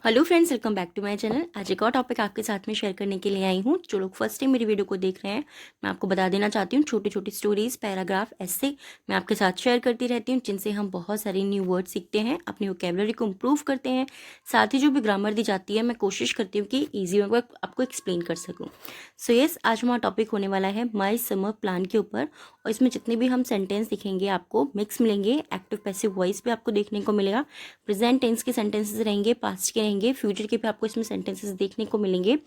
Hello friends, welcome back to my channel. आज एक और टॉपिक आपके साथ में शेयर करने के लिए आई हूँ। जो लोग फर्स्ट टाइम मेरी वीडियो को देख रहे हैं, मैं आपको बता देना चाहती हूँ, छोटी छोटी स्टोरीज, पैराग्राफ, ऐसे मैं आपके साथ शेयर करती रहती हूँ, जिनसे हम बहुत सारे न्यू वर्ड सीखते हैं, अपनी वोकेबलरी को इम्प्रूव करते हैं। साथ ही जो भी ग्रामर दी जाती है, मैं कोशिश करती हूँ कि ईजी वे में आपको एक्सप्लेन कर सकूँ। सो यस, आज हमारा टॉपिक होने वाला है माई समर प्लान के ऊपर। और इसमें जितने भी हम सेंटेंस दिखेंगे आपको मिक्स मिलेंगे। एक्टिव पैसिव वॉइस भी आपको देखने को मिलेगा, प्रेजेंट टेंस के सेंटेंसेस रहेंगे, पास्ट के रहेंगे, फ्यूचर के भी आपको इसमें सेंटेंसेस देखने को मिलेंगे।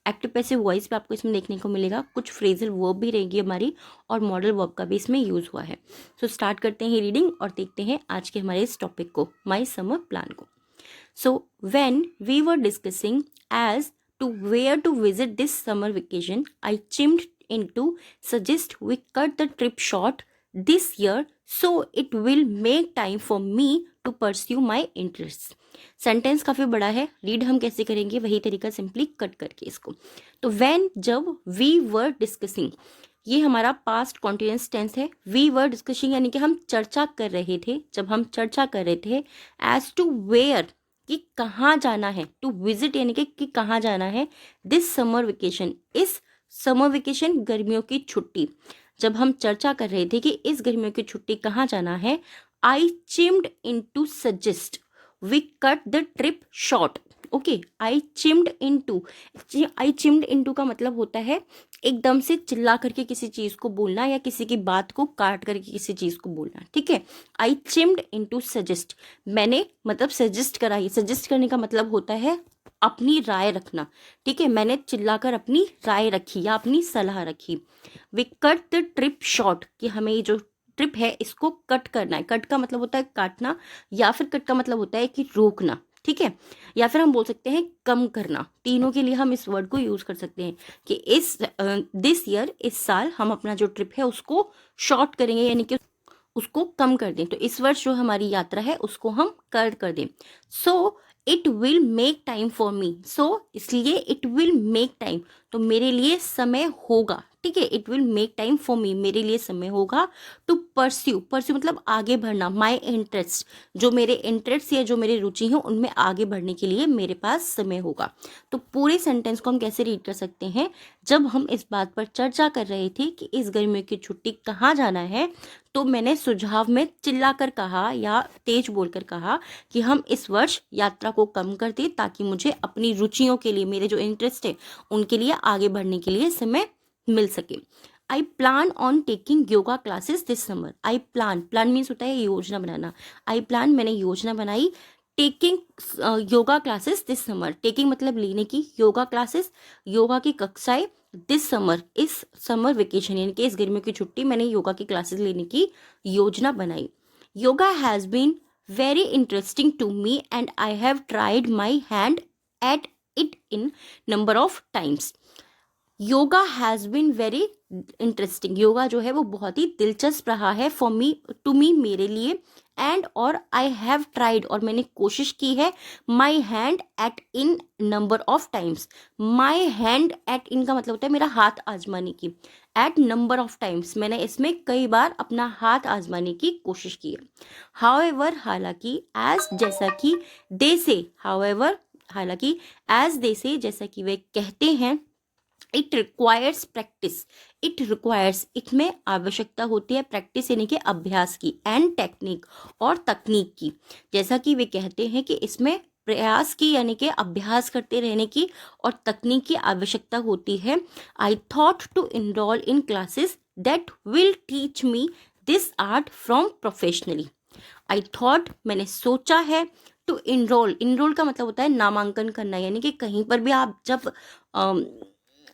एक्टिव पैसिव वॉइस भी आपको इसमें देखने को मिलेगा, कुछ फ्रेजल वर्ब भी रहेगी हमारी, और मॉडल वर्ब का भी इसमें यूज हुआ है। सो स्टार्ट करते हैं रीडिंग और देखते हैं आज के हमारे इस टॉपिक को, माई समर प्लान को। So when we were discussing as to where to visit this summer vacation, I chimed in to suggest we cut the trip short this year so it will make time for me to pursue my interests. Sentence काफ़ी बड़ा है, read हम कैसे करेंगे वही तरीका, simply cut करके इसको। तो व्हेन, जब, वी वर डिस्कसिंग, ये हमारा पास्ट कॉन्टिन्यूअस टेंस है। वी वर डिस्कसिंग यानी कि हम चर्चा कर रहे थे, जब हम चर्चा कर रहे थे। एज टू वेयर, कि कहाँ जाना है। टू विजिट यानी कि कहाँ जाना है। दिस समर वेकेशन, इस समर वेकेशन, गर्मियों की छुट्टी, जब हम चर्चा कर रहे थे कि इस गर्मियों की छुट्टी कहाँ जाना है। I chimed in to suggest we cut the trip short. Okay, I chimed in to, I chimed in to का मतलब होता है एकदम से चिल्ला करके किसी चीज को बोलना, या किसी की बात को काट करके किसी चीज को बोलना। ठीक है, I chimed in to suggest, मैंने मतलब सजेस्ट कराई। सजेस्ट करने का मतलब होता है अपनी राय रखना। ठीक है, मैंने चिल्लाकर अपनी राय रखी या अपनी सलाह रखी। We cut the trip short, कि हमें ये जो ट्रिप है इसको कट करना है। कट का मतलब होता है काटना, या फिर कट का मतलब होता है कि रोकना। ठीक है, या फिर हम बोल सकते हैं कम करना। तीनों के लिए हम इस वर्ड को यूज कर सकते हैं कि इस दिस ईयर, इस साल हम अपना जो ट्रिप है उसको शॉर्ट करेंगे, यानी कि उसको कम कर दें। तो इस वर्ष जो हमारी यात्रा है उसको हम कर दें। So it will make time for me, so इसलिए इट विल मेक टाइम, तो मेरे लिए समय होगा। ठीक है, it will make time for मी, मेरे लिए समय होगा। टू परस्यू, परस्यू मतलब आगे बढ़ना। माई इंटरेस्ट, जो मेरे इंटरेस्ट या जो मेरी रुचि है उनमें आगे बढ़ने के लिए मेरे पास समय होगा। तो पूरे सेंटेंस को हम कैसे रीड कर सकते हैं, जब हम इस बात पर चर्चा कर रहे थे कि इस गर्मियों की छुट्टी कहाँ जाना है, तो मैंने सुझाव में चिल्लाकर कहा या तेज बोलकर कहा कि हम इस वर्ष यात्रा को कम कर दें, ताकि मुझे अपनी रुचियों के लिए, मेरे जो इंटरेस्ट है उनके लिए आगे बढ़ने के लिए समय मिल सके। I plan on taking yoga classes this summer. I plan, plan means होता है योजना बनाना। आई प्लान, मैंने योजना बनाई। Taking yoga classes this summer, taking मतलब लेने की, योगा क्लासेस योगा की कक्षाएं, दिस समर इस समर वेकेशन यानी कि इस गर्मियों की छुट्टी मैंने योगा की क्लासेस लेने की योजना बनाई। Yoga has been very interesting to me and I have tried my hand at it in number of times. Yoga has been very interesting, yoga जो है वो बहुत ही दिलचस्प रहा है। फॉर मी, टू मी, मेरे लिए। एंड, और, आई हैव ट्राइड, और मैंने कोशिश की है। My hand at in number of times, my hand at in का मतलब होता है मेरा हाथ आजमाने की। एट नंबर ऑफ टाइम्स, मैंने इसमें कई बार अपना हाथ आजमाने की कोशिश की है। हाउएवर, हालांकि, एज, जैसा कि, दे से, हाउएवर, हालांकि, एज दे से, जैसा कि वे कहते हैं। It requires practice, it requires, इसमें आवश्यकता होती है प्रैक्टिस यानी कि अभ्यास की, एंड टेक्निक, और तकनीक की। जैसा कि वे कहते हैं कि इसमें प्रयास की यानी कि अभ्यास करते रहने की और तकनीक की आवश्यकता होती है। I thought to enrol in classes that will teach me this art from professionally. I thought, मैंने सोचा है। टू इनरोल, इनरोल का मतलब होता है नामांकन करना, यानी कि कहीं पर भी आप जब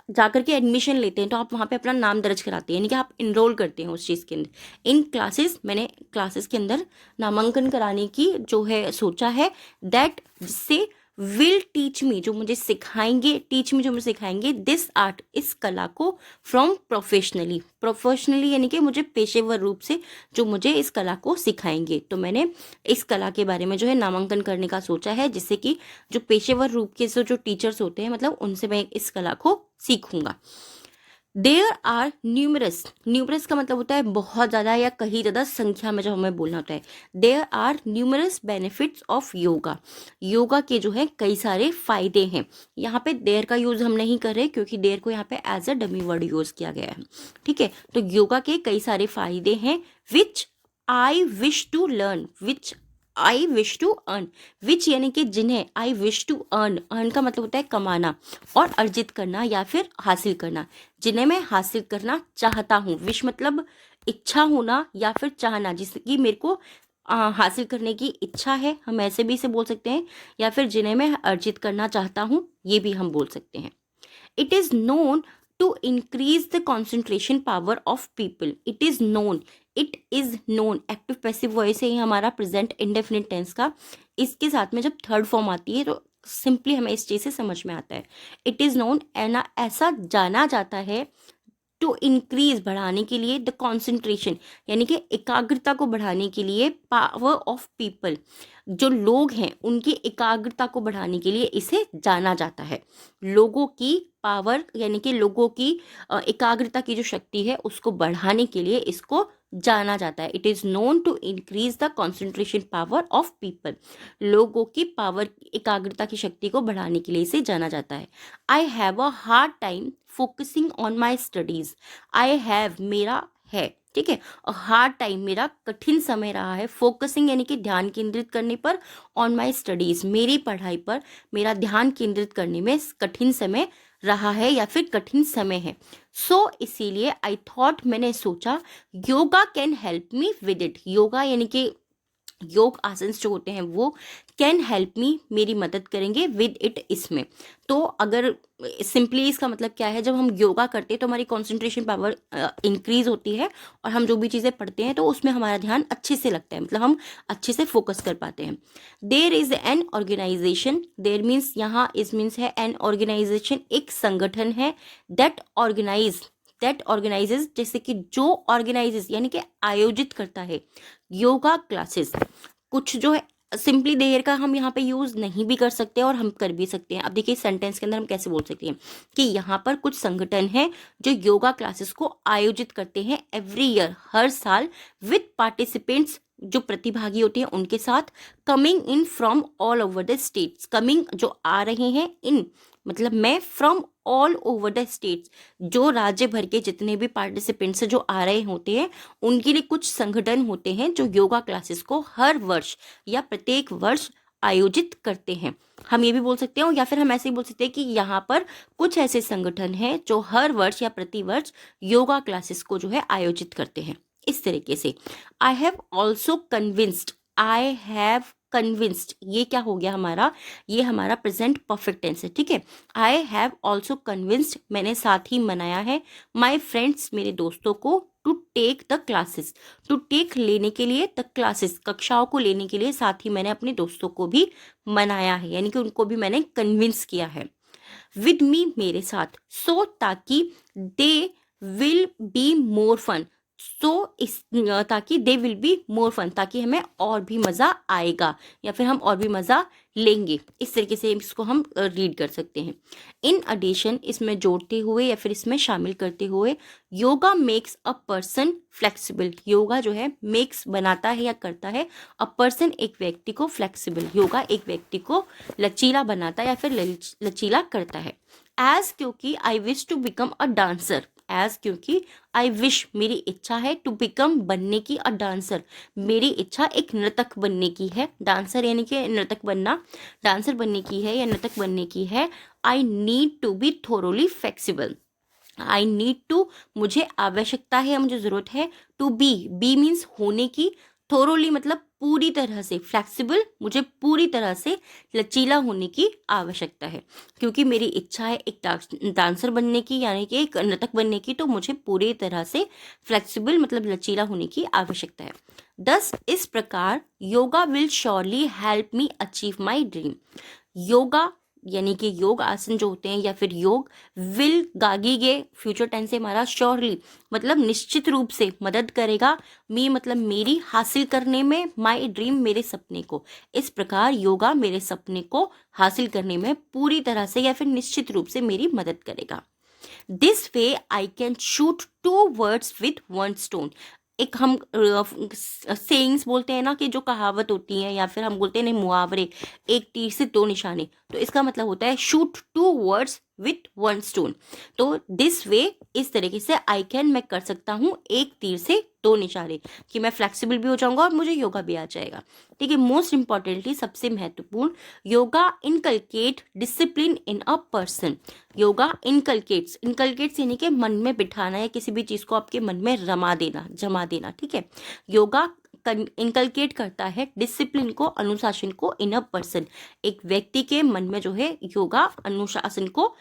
जाकर के एडमिशन लेते हैं तो आप वहाँ पे अपना नाम दर्ज कराते हैं, यानी कि आप इनरोल करते हैं उस चीज़ के अंदर। इन क्लासेस, मैंने क्लासेस के अंदर नामांकन कराने की जो है सोचा है। दैट, जिससे, विल टीच मी, जो मुझे सिखाएंगे, टीच मी जो मुझे सिखाएंगे, दिस आर्ट, इस कला को, फ्रॉम प्रोफेशनली, प्रोफेशनली यानी कि मुझे पेशेवर रूप से जो मुझे इस कला को सिखाएंगे। तो मैंने इस कला के बारे में जो है नामांकन करने का सोचा है, जिससे कि जो पेशेवर रूप के जो टीचर्स होते हैं मतलब उनसे मैं इस कला को सीखूंगा। देयर आर न्यूमरस, न्यूमरस का मतलब होता है बहुत ज़्यादा या कहीं ज़्यादा संख्या में जब हमें बोलना होता है। There are numerous benefits of yoga, yoga के जो है कई सारे फायदे हैं। यहाँ पे देयर का यूज़ हम नहीं कर रहे क्योंकि देयर को यहाँ पे as a dummy word use किया गया है, ठीक है। तो योगा के कई सारे फायदे हैं। Which I wish to learn, which I wish to earn, which यानी कि जिन्हें, I wish to earn, earn का मतलब होता है कमाना और अर्जित करना या फिर हासिल करना, जिन्हें मैं हासिल करना चाहता हूँ। विश मतलब इच्छा होना या फिर चाहना, जिसकी मेरे को हासिल करने की इच्छा है, हम ऐसे भी इसे बोल सकते हैं, या फिर जिन्हें मैं अर्जित करना चाहता हूँ, ये भी हम बोल सकते हैं। It is known to increase the concentration power of people, it is known, it is known active passive voice है ये हमारा प्रेजेंट इंडेफिनिट टेंस का। इसके साथ में जब थर्ड फॉर्म आती है तो सिंपली हमें इस चीज से समझ में आता है। इट इज नोन, ऐसा जाना जाता है, टू इंक्रीज बढ़ाने के लिए, द कॉन्सेंट्रेशन यानी कि एकाग्रता को बढ़ाने के लिए, पावर ऑफ पीपल जो लोग हैं उनकी एकाग्रता को बढ़ाने के लिए इसे जाना जाता है। लोगों की पावर यानी कि लोगों की एकाग्रता की जो शक्ति है उसको बढ़ाने के लिए इसको जाना जाता है। It is known to increase the concentration power of people, लोगों की पावर एकाग्रता की शक्ति को बढ़ाने के लिए इसे जाना जाता है। I have a hard time focusing on my studies, I have मेरा है, ठीक है, और हार्ड टाइम मेरा कठिन समय रहा है, फोकसिंग यानी कि ध्यान केंद्रित करने पर, ऑन माई स्टडीज मेरी पढ़ाई पर मेरा ध्यान केंद्रित करने में कठिन समय रहा है या फिर कठिन समय है। सो इसीलिए आई थॉट, मैंने सोचा, yoga can help me with it, yoga यानी कि योग आसन जो होते हैं वो कैन हेल्प मी, मेरी मदद करेंगे विद इट, इसमें। तो अगर सिंपली इसका मतलब क्या है, जब हम योगा करते हैं तो हमारी कंसंट्रेशन पावर इंक्रीज होती है और हम जो भी चीज़ें पढ़ते हैं तो उसमें हमारा ध्यान अच्छे से लगता है, मतलब हम अच्छे से फोकस कर पाते हैं। There is an organisation, there means यहाँ इज मीन्स है एन ऑर्गेनाइजेशन, एक संगठन है, दैट ऑर्गेनाइजेज जैसे कि जो ऑर्गेनाइजेज यानी कि आयोजित करता है योगा क्लासेस। कुछ जो है सिंपली देयर का हम यहाँ पे यूज नहीं भी कर सकते और हम कर भी सकते हैं। अब देखिए सेंटेंस के अंदर हम कैसे बोल सकते हैं कि यहाँ पर कुछ संगठन है जो योगा क्लासेस को आयोजित करते हैं एवरी ईयर, हर साल, विद पार्टिसिपेंट्स जो प्रतिभागी होते हैं उनके साथ, coming in from all over the states, coming जो आ रहे हैं, इन मतलब मैं, from all over the states जो राज्य भर के जितने भी पार्टिसिपेंट्स जो आ रहे होते हैं उनके लिए कुछ संगठन होते हैं जो योगा क्लासेस को हर वर्ष या प्रत्येक वर्ष आयोजित करते हैं। हम ये भी बोल सकते हैं या फिर हम ऐसे ही बोल सकते हैं कि यहाँ पर कुछ ऐसे संगठन हैं जो हर वर्ष या प्रति वर्ष योगा क्लासेस को जो है आयोजित करते हैं। इस तरीके से I have also convinced, I have convinced, ये क्या हो गया हमारा, ये हमारा प्रेजेंट परफेक्ट टेंस है, ठीक है। आई हैव ऑल्सो कन्विंस्ड, मैंने साथ ही मनाया है, माई फ्रेंड्स मेरे दोस्तों को, to take the classes, to take लेने के लिए, द क्लासेस कक्षाओं को लेने के लिए, साथ ही मैंने अपने दोस्तों को भी मनाया है यानी कि उनको भी मैंने कन्विंस किया है। विद मी मेरे साथ, सो ताकि, they will be more fun, so इस ताकि they will be more fun, ताकि हमें और भी मज़ा आएगा या फिर हम और भी मज़ा लेंगे। इस तरीके से इसको हम रीड कर सकते हैं। इन एडिशन इसमें जोड़ते हुए या फिर इसमें शामिल करते हुए, yoga makes a person flexible, yoga जो है मेक्स बनाता है या करता है, अ पर्सन एक व्यक्ति को, फ्लेक्सिबल योगा एक व्यक्ति को लचीला बनाता है या फिर लचीला करता है। एज क्योंकि I wish to become a dancer, as क्योंकि आई विश मेरी इच्छा है, टू बिकम बनने की, अ डांसर मेरी इच्छा एक नर्तक बनने की है, डांसर यानी कि नर्तक बनना, डांसर बनने की है या नर्तक बनने की है। I need to be thoroughly flexible, I need to मुझे आवश्यकता है या मुझे ज़रूरत है, टू बी मीन्स होने की, थोरोली मतलब पूरी तरह से, फ्लेक्सिबल मुझे पूरी तरह से लचीला होने की आवश्यकता है, क्योंकि मेरी इच्छा है एक डांसर बनने की यानी कि एक नर्तक बनने की, तो मुझे पूरी तरह से फ्लेक्सिबल मतलब लचीला होने की आवश्यकता है। दस इस प्रकार yoga will surely help me achieve my dream, yoga यानी कि योग आसन जो होते हैं या फिर योग, विल गागीगे फ्यूचर टेंस से हमारा श्योरली मतलब निश्चित रूप से मदद करेगा, मी मतलब मेरी हासिल करने में, माई ड्रीम मेरे सपने को, इस प्रकार योगा मेरे सपने को हासिल करने में पूरी तरह से या फिर निश्चित रूप से मेरी मदद करेगा। This way I can shoot 2 words with 1 stone. एक हम सेइंग्स बोलते हैं ना कि जो कहावत होती है, या फिर हम बोलते हैं नहीं मुहावरे, एक तीर से 2 निशाने, तो इसका मतलब होता है शूट 2 वर्ड्स विथ 1 स्टोन। तो दिस वे, इस तरीके से आई कैन मैं कर सकता हूँ एक तीर से 2 निशाने, कि मैं फ्लेक्सिबल भी हो जाऊंगा और मुझे योगा भी आ जाएगा। ठीक है, मोस्ट इंपॉर्टेंटली सबसे महत्वपूर्ण, yoga inculcate discipline in a person. Yoga inculcates यानी कि मन में बिठाना या किसी भी चीज को आपके मन में जमा देना। ठीक है, योगा इनकलकेट करता है डिसिप्लिन को, अनुशासन को, इन अ पर्सन, एक व्यक्ति के मन में जो है योगा अनुशासन को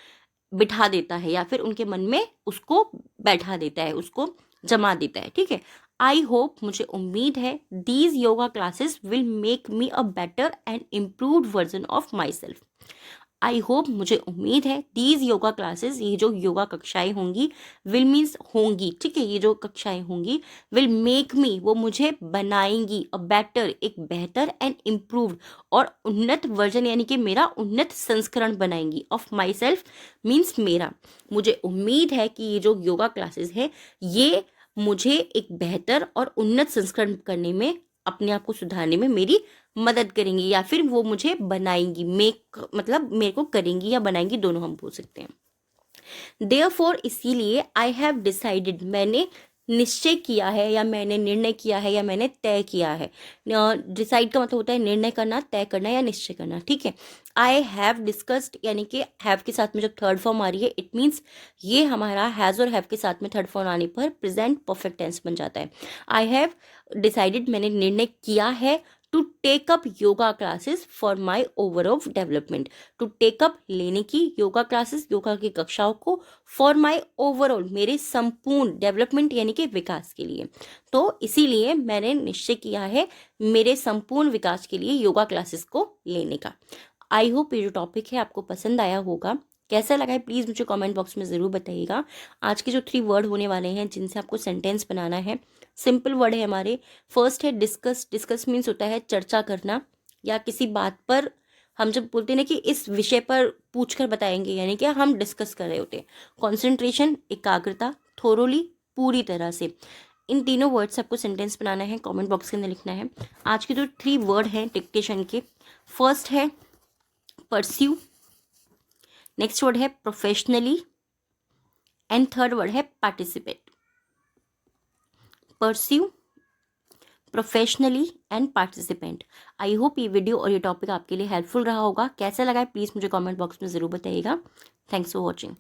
बिठा देता है, या फिर उनके मन में उसको बैठा देता है, उसको जमा देता है। ठीक है, आई होप, मुझे उम्मीद है, these yoga classes will make me a better and improved version of my self. I hope, मुझे उम्मीद है, दीज योगा क्लासेस, ये जो योगा कक्षाएं होंगी, विल मीन्स होंगी, ठीक है, ये जो कक्षाएं होंगी, विल मेक मी, वो मुझे बनाएंगी, अ बेटर, एक बेहतर, एंड इम्प्रूव्ड, और उन्नत वर्जन यानी कि मेरा उन्नत संस्करण बनाएंगी, ऑफ माई सेल्फ मीन्स मेरा। मुझे उम्मीद है कि ये जो योगा क्लासेस है, ये मुझे एक बेहतर और उन्नत संस्करण करने में, अपने आप को सुधारने में मेरी मदद करेंगी, या फिर वो मुझे बनाएंगी, मेक मतलब मेरे को करेंगी या बनाएंगी, दोनों हम बोल सकते हैं। देयरफॉर, इसीलिए, आई हैव डिसाइडेड, मैंने निश्चय किया है, या मैंने निर्णय किया है, या मैंने तय किया है। डिसाइड का मतलब होता है निर्णय करना, तय करना या निश्चय करना। ठीक है, आई हैव डिस्कस्ड, यानी कि हैव के साथ में जब थर्ड फॉर्म आ रही है, इट मीन्स ये हमारा हैज़ और हैव के साथ में थर्ड फॉर्म आने पर प्रेजेंट परफेक्ट टेंस बन जाता है। आई हैव डिसाइडेड, मैंने निर्णय किया है, to take up yoga classes for my overall development. To take up, लेने की, योगा क्लासेस, योगा की कक्षाओं को, फॉर माई ओवरऑल, मेरे संपूर्ण, डेवलपमेंट यानी कि विकास के लिए। तो इसीलिए मैंने निश्चय किया है मेरे संपूर्ण विकास के लिए योगा क्लासेस को लेने का। आई होप ये जो टॉपिक है आपको पसंद आया होगा। कैसा लगा है प्लीज़ मुझे कमेंट बॉक्स में ज़रूर बताइएगा। आज के जो 3 वर्ड होने वाले हैं जिनसे आपको सेंटेंस बनाना है, सिंपल वर्ड है हमारे। फर्स्ट है डिस्कस। डिस्कस मीन्स होता है चर्चा करना, या किसी बात पर हम जब बोलते हैं ना कि इस विषय पर पूछ कर बताएंगे, यानी कि हम डिस्कस कर रहे होते हैं। कॉन्सेंट्रेशन, एकाग्रता, थोरोली, पूरी तरह से। इन तीनों वर्ड से आपको सेंटेंस बनाना है, कमेंट बॉक्स के अंदर लिखना है। आज के जो 3 वर्ड हैं डिक्टेशन के, फर्स्ट है परस्यू, नेक्स्ट वर्ड है प्रोफेशनली, एंड थर्ड वर्ड है participate. Pursue, professionally and participant. I hope ये वीडियो और ये टॉपिक आपके लिए हेल्पफुल रहा होगा। कैसा लगा है प्लीज़ मुझे कमेंट बॉक्स में ज़रूर बताइएगा। Thanks for watching.